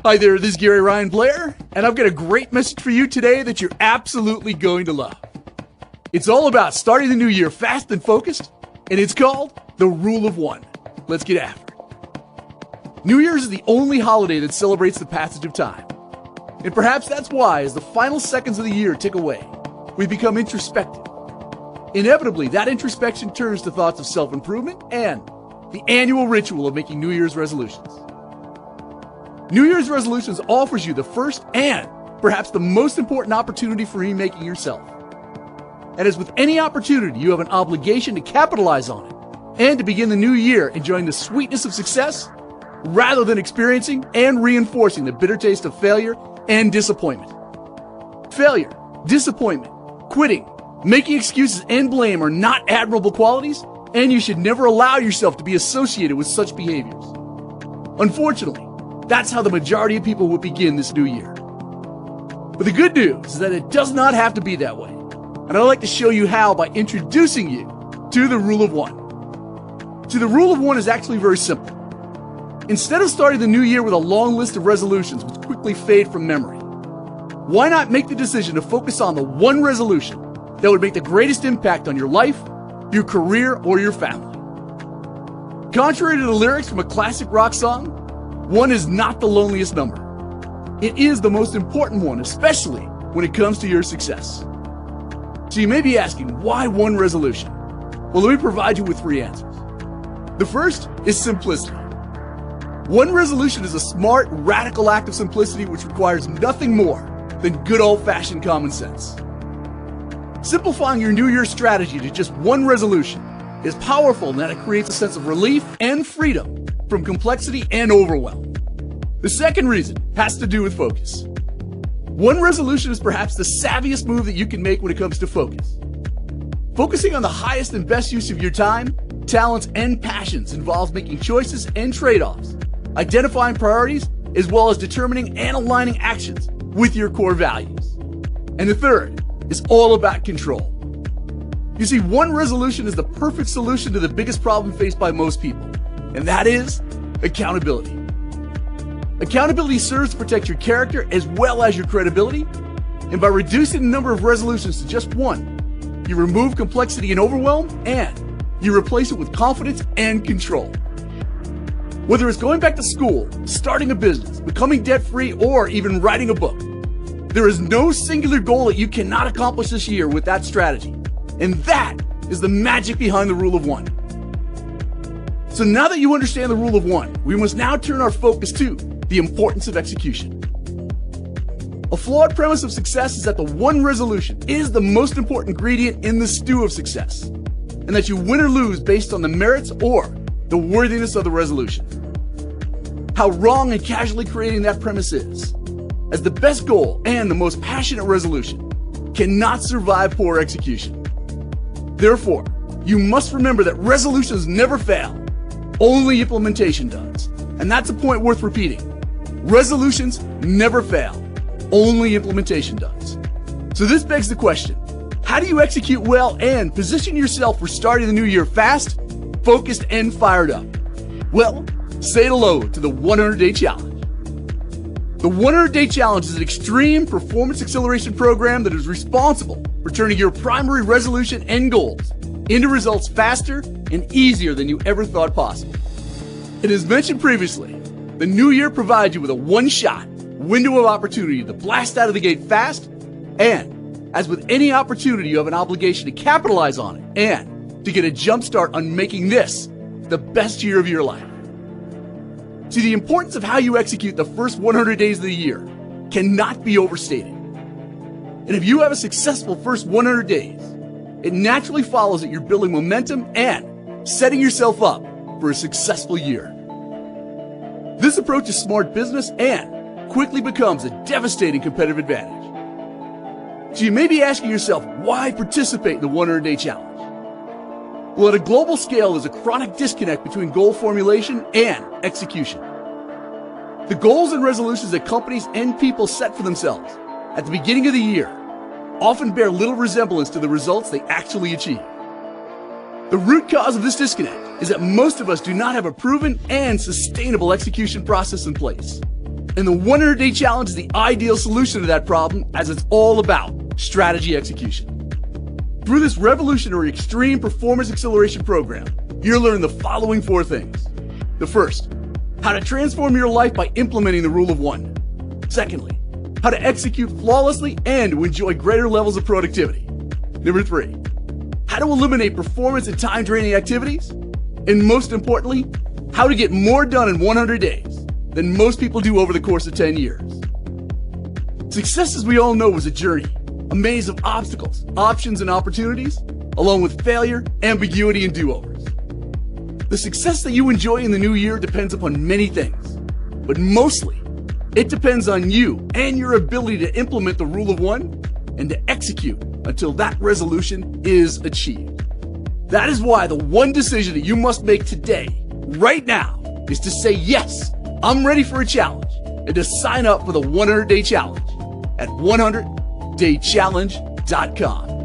Hi there, this is Gary Ryan Blair, and I've got a great message for you today that you're absolutely going to love. It's all about starting the new year fast and focused, and it's called the Rule of One. Let's get after it. New Year's is the only holiday that celebrates the passage of time. And perhaps that's why, as the final seconds of the year tick away, we become introspective. Inevitably, that introspection turns to thoughts of self-improvement and the annual ritual of making New Year's resolutions. New Year's resolutions offers you the first and perhaps the most important opportunity for remaking yourself. And as with any opportunity, you have an obligation to capitalize on it and to begin the new year enjoying the sweetness of success rather than experiencing and reinforcing the bitter taste of failure and disappointment. Failure, disappointment, quitting, making excuses and blame are not admirable qualities, and you should never allow yourself to be associated with such behaviors. Unfortunately, that's how the majority of people will begin this new year. But the good news is that it does not have to be that way. And I'd like to show you how by introducing you to the Rule of One. See, the Rule of One is actually very simple. Instead of starting the new year with a long list of resolutions which quickly fade from memory, why not make the decision to focus on the one resolution that would make the greatest impact on your life, your career, or your family? Contrary to the lyrics from a classic rock song, one is not the loneliest number. It is the most important one, especially when it comes to your success. So you may be asking, why one resolution? Well, let me provide you with 3 answers. The first is simplicity. One resolution is a smart, radical act of simplicity which requires nothing more than good old-fashioned common sense. Simplifying your New Year's strategy to just one resolution is powerful in that it creates a sense of relief and freedom from complexity and overwhelm. The second reason has to do with focus. One resolution is perhaps the savviest move that you can make when it comes to focus. Focusing on the highest and best use of your time, talents, and passions involves making choices and trade-offs, identifying priorities, as well as determining and aligning actions with your core values. And the third is all about control. You see, one resolution is the perfect solution to the biggest problem faced by most people, and that is accountability. Accountability serves to protect your character as well as your credibility, and by reducing the number of resolutions to just one, you remove complexity and overwhelm, and you replace it with confidence and control. Whether it's going back to school, starting a business, becoming debt-free, or even writing a book, there is no singular goal that you cannot accomplish this year with that strategy. And that is the magic behind the Rule of One. So now that you understand the Rule of One, we must now turn our focus to the importance of execution. A flawed premise of success is that the one resolution is the most important ingredient in the stew of success, and that you win or lose based on the merits or the worthiness of the resolution. How wrong and casually creating that premise is, as the best goal and the most passionate resolution cannot survive poor execution. Therefore, you must remember that resolutions never fail, only implementation does. And that's a point worth repeating. Resolutions never fail, only implementation does. So this begs the question, how do you execute well and position yourself for starting the new year fast, focused, and fired up? Well, say hello to the 100-Day Challenge. The 100-Day Challenge is an extreme performance acceleration program that is responsible for turning your primary resolution and goals into results faster and easier than you ever thought possible. And as mentioned previously, the new year provides you with a one-shot window of opportunity to blast out of the gate fast, and as with any opportunity, you have an obligation to capitalize on it and to get a jump start on making this the best year of your life. See, the importance of how you execute the first 100 days of the year cannot be overstated. And if you have a successful first 100 days, it naturally follows that you're building momentum and setting yourself up for a successful year. This approach is smart business and quickly becomes a devastating competitive advantage. So you may be asking yourself, why participate in the 100-Day Challenge? Well, at a global scale, there's a chronic disconnect between goal formulation and execution. The goals and resolutions that companies and people set for themselves at the beginning of the year often bear little resemblance to the results they actually achieve. The root cause of this disconnect is that most of us do not have a proven and sustainable execution process in place. And the 100-day challenge is the ideal solution to that problem, as it's all about strategy execution. Through this revolutionary extreme performance acceleration program, you'll learn the following 4 things. The first, how to transform your life by implementing the rule of 1. Secondly, how to execute flawlessly and to enjoy greater levels of productivity. Number 3, how to eliminate performance and time-draining activities. And most importantly, how to get more done in 100 days than most people do over the course of 10 years. Success, as we all know, is a journey, a maze of obstacles, options, and opportunities, along with failure, ambiguity, and do-overs. The success that you enjoy in the new year depends upon many things, but mostly, it depends on you and your ability to implement the rule of 1 and to execute until that resolution is achieved. That is why the one decision that you must make today, right now, is to say, yes, I'm ready for a challenge, and to sign up for the 100-day challenge at 100daychallenge.com.